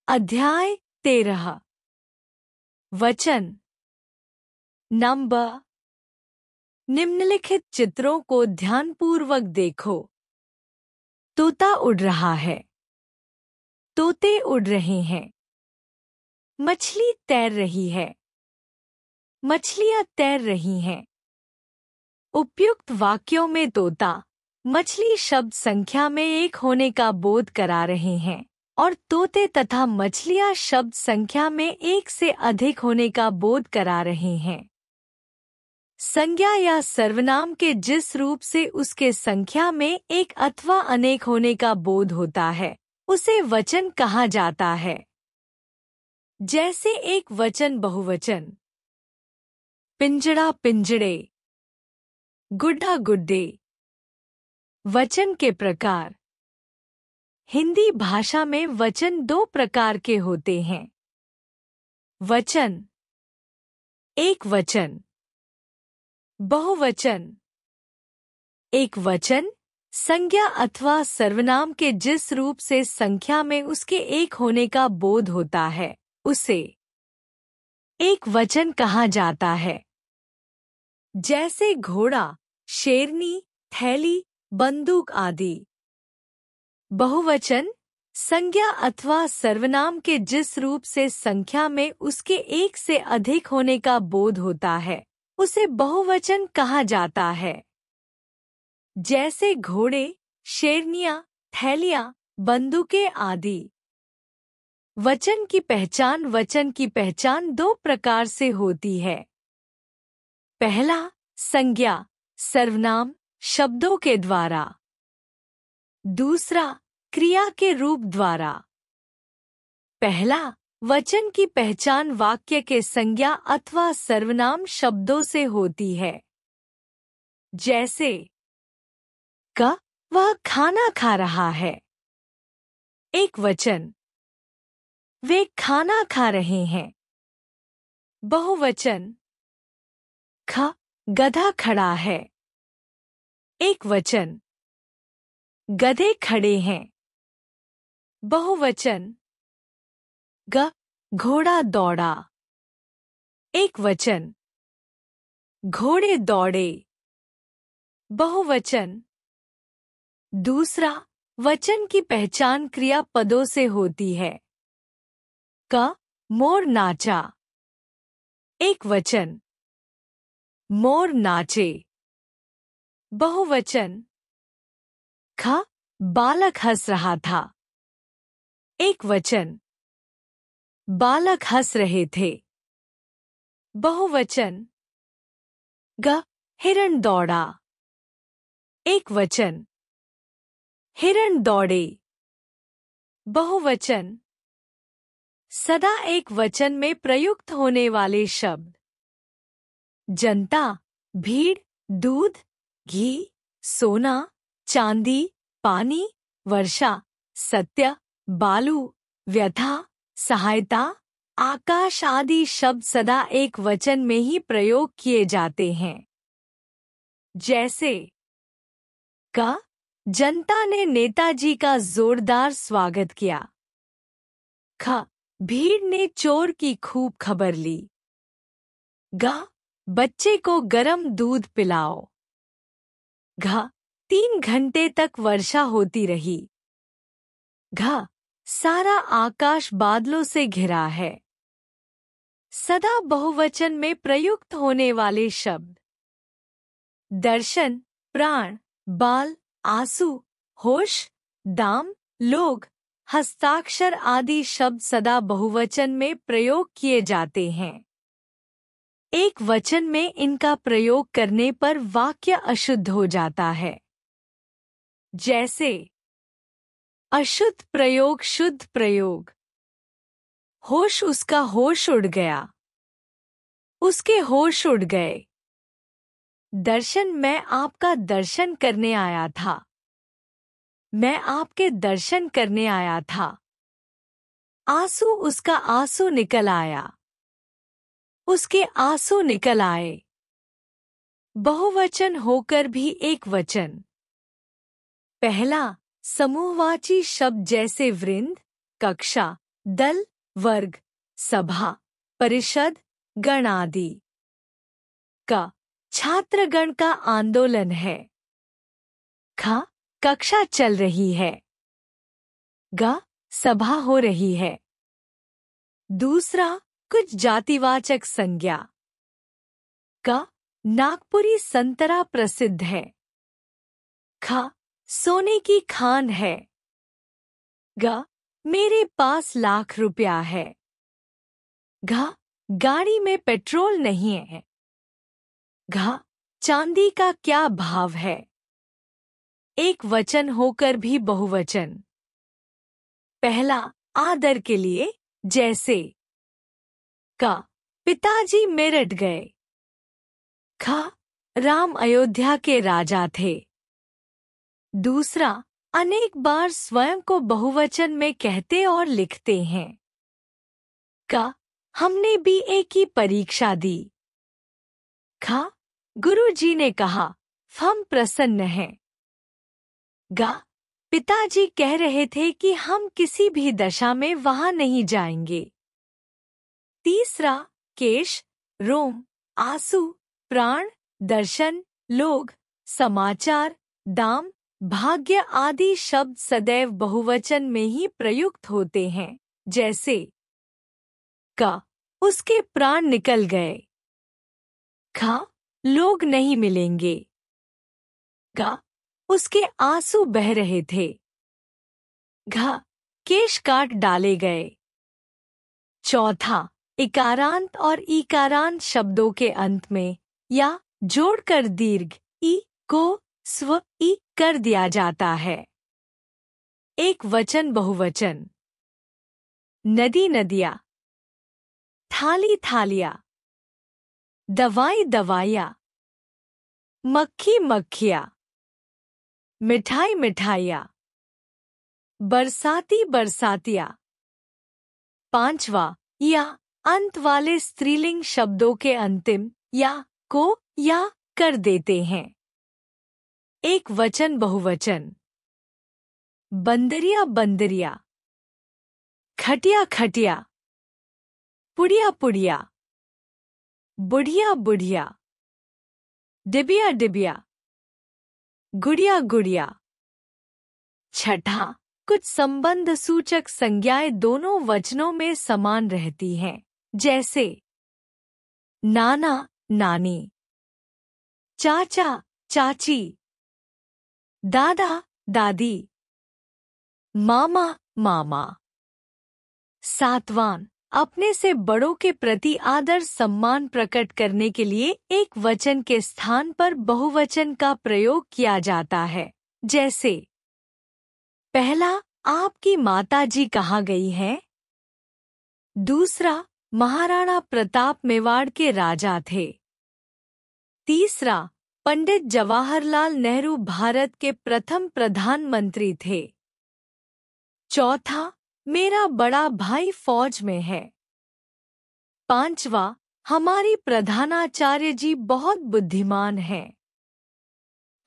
अध्याय 13। वचन नंबर। निम्नलिखित चित्रों को ध्यानपूर्वक देखो। तोता उड़ रहा है। तोते उड़ रहे हैं। मछली तैर रही है। मछलियां तैर रही हैं। उपयुक्त वाक्यों में तोता, मछली शब्द संख्या में एक होने का बोध करा रहे हैं और तोते तथा मछलियां शब्द संख्या में एक से अधिक होने का बोध करा रहे हैं। संज्ञा या सर्वनाम के जिस रूप से उसके संख्या में एक अथवा अनेक होने का बोध होता है, उसे वचन कहा जाता है। जैसे एक वचन बहुवचन, पिंजड़ा पिंजड़े, गुड्डा गुड्डे। वचन के प्रकार। हिंदी भाषा में वचन दो प्रकार के होते हैं। वचन एक वचन, बहुवचन। एक वचन संज्ञा अथवा सर्वनाम के जिस रूप से संख्या में उसके एक होने का बोध होता है, उसे एक वचन कहा जाता है। जैसे घोड़ा, शेरनी, थैली, बंदूक आदि। बहुवचन संज्ञा अथवा सर्वनाम के जिस रूप से संख्या में उसके एक से अधिक होने का बोध होता है, उसे बहुवचन कहा जाता है। जैसे घोड़े, शेरनियां, थैलियां, बंदूकें आदि। वचन की पहचान दो प्रकार से होती है। पहला, संज्ञा सर्वनाम शब्दों के द्वारा। दूसरा, क्रिया के रूप द्वारा। पहला, वचन की पहचान वाक्य के संज्ञा अथवा सर्वनाम शब्दों से होती है। जैसे वह खाना खा रहा है। एक वचन, वे खाना खा रहे हैं। बहुवचन, गधा खड़ा है। एक वचन, गधे खड़े हैं। बहुवचन, घोड़ा दौड़ा। एक वचन, घोड़े दौड़े। बहुवचन। दूसरा, वचन की पहचान क्रियापदों से होती है। मोर नाचा। एक वचन, मोर नाचे। बहुवचन, बालक हंस रहा था। एक वचन, बालक हंस रहे थे। बहुवचन, हिरण दौड़ा। एक वचन, हिरण दौड़े। बहुवचन। सदा एक वचन में प्रयुक्त होने वाले शब्द। जनता, भीड़, दूध, घी, सोना, चांदी, पानी, वर्षा, सत्य, बालू, व्यथा, सहायता, आकाश आदि शब्द सदा एक वचन में ही प्रयोग किए जाते हैं। जैसे जनता ने नेताजी का जोरदार स्वागत किया। भीड़ ने चोर की खूब खबर ली। बच्चे को गरम दूध पिलाओ। 3 घंटे तक वर्षा होती रही। सारा आकाश बादलों से घिरा है। सदा बहुवचन में प्रयुक्त होने वाले शब्द। दर्शन, प्राण, बाल, आंसू, होश, दाम, लोग, हस्ताक्षर आदि शब्द सदा बहुवचन में प्रयोग किए जाते हैं। एक वचन में इनका प्रयोग करने पर वाक्य अशुद्ध हो जाता है। जैसे अशुद्ध प्रयोग, शुद्ध प्रयोग। होश, उसका होश उड़ गया। उसके होश उड़ गए। दर्शन, मैं आपका दर्शन करने आया था। मैं आपके दर्शन करने आया था। आंसू, उसका आंसू निकल आया। उसके आंसू निकल आए। बहुवचन होकर भी एक वचन। पहला, समूहवाची शब्द जैसे वृंद, कक्षा, दल, वर्ग, सभा, परिषद, गण आदि। क, छात्रगण का आंदोलन है। ख, कक्षा चल रही है। ग, सभा हो रही है। दूसरा, कुछ जातिवाचक संज्ञा। क, नागपुरी संतरा प्रसिद्ध है। ख, सोने की खान है। ग, मेरे पास लाख रुपया है। घ, गाड़ी में पेट्रोल नहीं है। घ, चांदी का क्या भाव है। एक वचन होकर भी बहुवचन। पहला, आदर के लिए, जैसे। क, पिताजी मेरठ गए। ख, राम अयोध्या के राजा थे। दूसरा, अनेक बार स्वयं को बहुवचन में कहते और लिखते हैं। क, हमने BA की परीक्षा दी। ख, गुरुजी ने कहा, हम प्रसन्न हैं। ग, पिताजी कह रहे थे कि हम किसी भी दशा में वहां नहीं जाएंगे। तीसरा, केश, रोम, आंसू, प्राण, दर्शन, लोग, समाचार, दाम, भाग्य आदि शब्द सदैव बहुवचन में ही प्रयुक्त होते हैं, जैसे। क, उसके प्राण निकल गए। ख, लोग नहीं मिलेंगे। ग, उसके आंसू बह रहे थे। घ, केश काट डाले गए। चौथा, इकारांत और ईकारांत शब्दों के अंत में या जोड़कर दीर्घ ई को स्व ई कर दिया जाता है। एक वचन बहुवचन। नदी नदियाँ, थाली थालियाँ, दवाई दवाइयाँ, मक्खी मक्खियाँ, मिठाई मिठाइयाँ, बरसाती बरसातियाँ। पांचवा, या अंत वाले स्त्रीलिंग शब्दों के अंतिम या को या कर देते हैं। एक वचन बहुवचन। बंदरिया बंदरिया, खटिया खटिया, पुड़िया पुड़िया, बुढ़िया बुढ़िया, डिबिया डिबिया, गुड़िया गुड़िया। छठा, कुछ संबंध सूचक संज्ञाएं दोनों वचनों में समान रहती हैं, जैसे नाना नानी, चाचा चाची, दादा दादी, मामा मामा। सातवां, अपने से बड़ों के प्रति आदर सम्मान प्रकट करने के लिए एक वचन के स्थान पर बहुवचन का प्रयोग किया जाता है, जैसे। पहला, आपकी माताजी कहाँ गई हैं? दूसरा, महाराणा प्रताप मेवाड़ के राजा थे। तीसरा, पंडित जवाहरलाल नेहरू भारत के प्रथम प्रधानमंत्री थे। चौथा, मेरा बड़ा भाई फौज में है। पांचवा, हमारी प्रधानाचार्य जी बहुत बुद्धिमान हैं।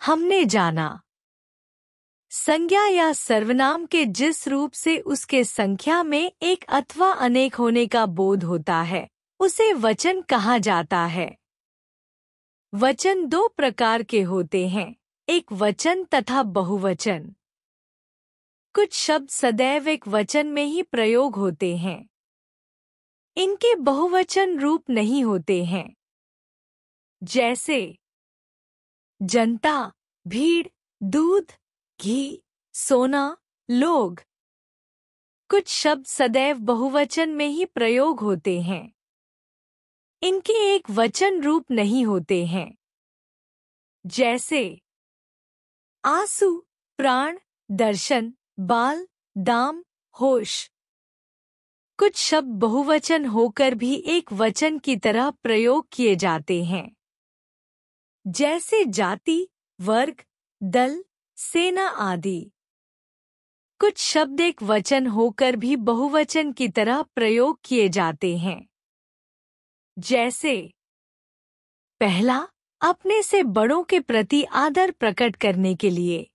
हमने जाना। संज्ञा या सर्वनाम के जिस रूप से उसके संख्या में एक अथवा अनेक होने का बोध होता है, उसे वचन कहा जाता है। वचन दो प्रकार के होते हैं, एक वचन तथा बहुवचन। कुछ शब्द सदैव एक वचन में ही प्रयोग होते हैं। इनके बहुवचन रूप नहीं होते हैं, जैसे जनता, भीड़, दूध, घी, सोना, लोग। कुछ शब्द सदैव बहुवचन में ही प्रयोग होते हैं। इनके एक वचन रूप नहीं होते हैं, जैसे आंसू, प्राण, दर्शन, बाल, दाम, होश। कुछ शब्द बहुवचन होकर भी एक वचन की तरह प्रयोग किए जाते हैं, जैसे जाति, वर्ग, दल, सेना आदि। कुछ शब्द एक वचन होकर भी बहुवचन की तरह प्रयोग किए जाते हैं, जैसे पहला, अपने से बड़ों के प्रति आदर प्रकट करने के लिए।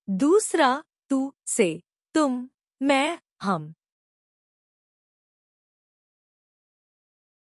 दूसरा, तू से, तुम, मैं, हम।